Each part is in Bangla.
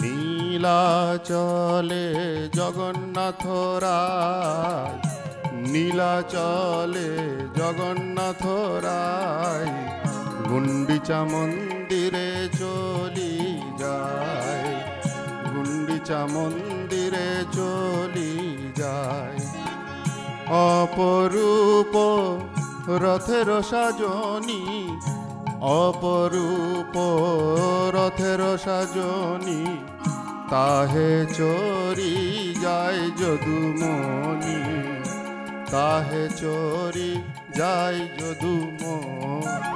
নীলাচলে জগন্নাথ রায়, নীলাচলে জগন্নাথ রায়, গুন্ডিচা মন্দিরে চলি যায়, গুন্ডিচা মন্দিরে চলি যায়। অপরূপ রথের সাজনি, অপরূপ রথের সাজনি, তাহে চরি যায় যদুমণি, তাহে চরি যায় যদুমণি।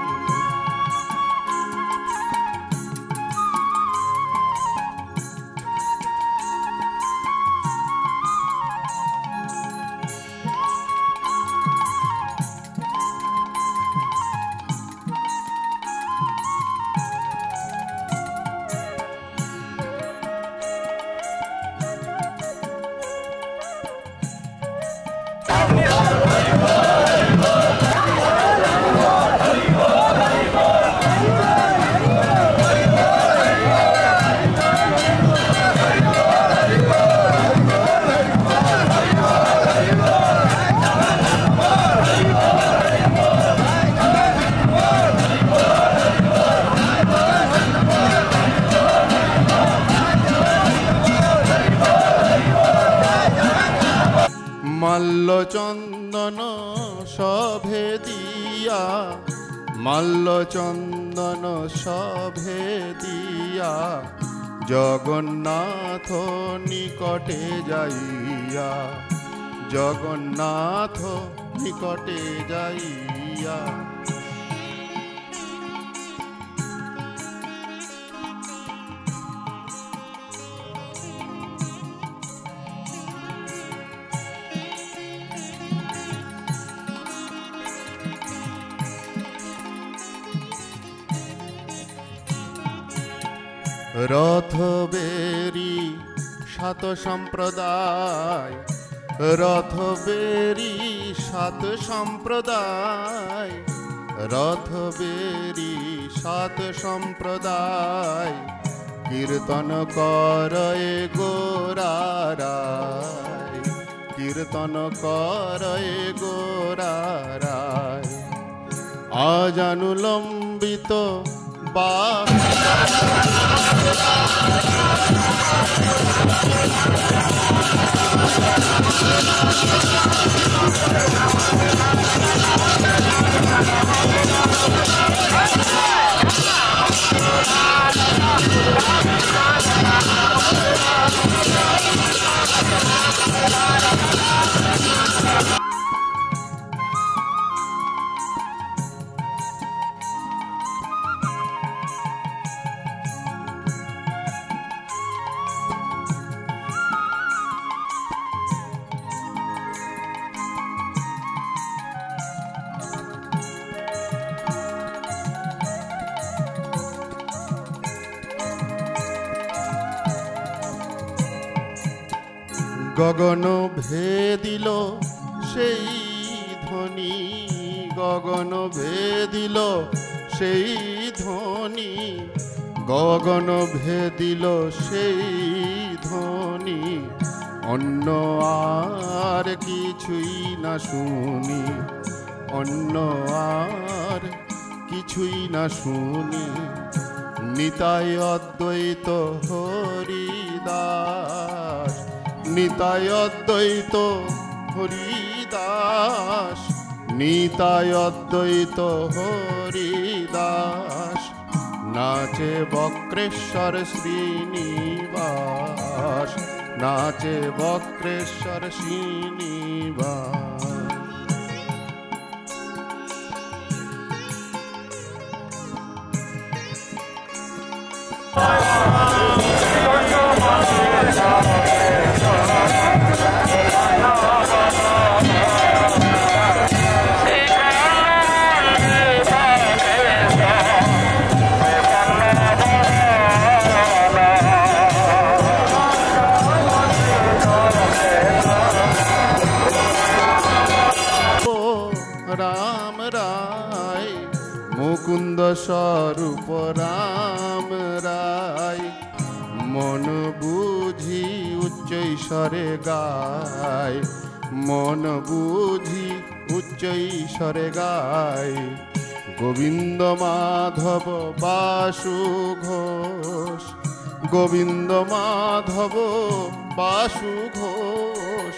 মাল্যচন্দন সভে দিয়া, মাল্যচন্দন সভে দিয়া, জগন্নাথ নিকটে যাইয়া, জগন্নাথ নিকটে যাইয়া। রথ বেরি সাত সম্প্রদায়, রথ বেরি সাত সম্প্রদায়, রথ বেরি সাত সম্প্রদায়, কীর্তন করয়ে গোরারায়, কীর্তন করয়ে গোরারায়। আজানুলম্বিত বা গগন ভেদিল সেই ধ্বনি, গগন ভেদিল সেই ধ্বনি, গগন ভেদিল সেই ধ্বনি, অন্য আর কিছুই না শুনি, অন্য আর কিছুই না শুনি। নিতাই অদ্বৈত হরিদাস, নিতাই অদ্বৈত হরিদাস, নিতাই অদ্বৈত হরিদাস, নাচে বক্রেশ্বর শ্রীনিবাস, নাচে বক্রেশ্বর শ্রীনিবাস। ঈশ্বরে গায়, মন বুঝি উচ্চ ঈশ্বরে গায়। গোবিন্দ মাধব বাসু ঘোষ, গোবিন্দ মাধব বাসু ঘোষ,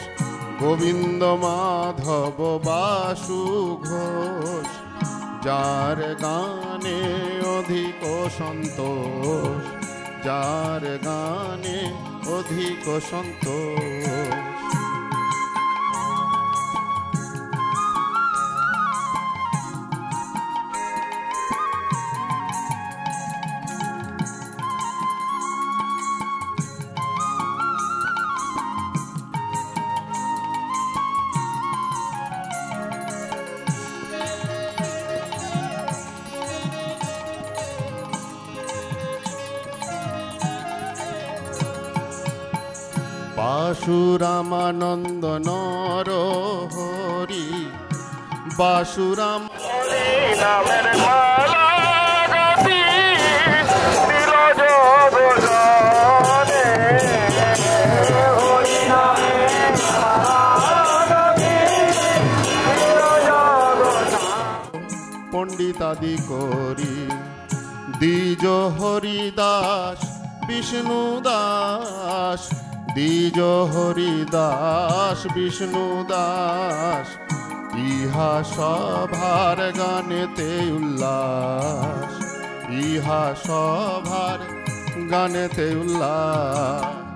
গোবিন্দ মাধব বাসু ঘোষ। যার গানে অধিক সন্তোষ, যার গানে অধিক সন্তোষ। বাসুরামানন্দ নর হরি, বাসুরাম নামের মালা গাতি দিল জগজনে, হরি নামের মালা গাতি দিল জগজনে। পণ্ডিতাদি করি দ্বিজ হরিদাস বিষ্ণু দাস, দ্বিজ হরিদাস বিষ্ণু দাস। ইহা সভার গানেতে উল্লাস, ইহা সভার গানেতে উল্লাস।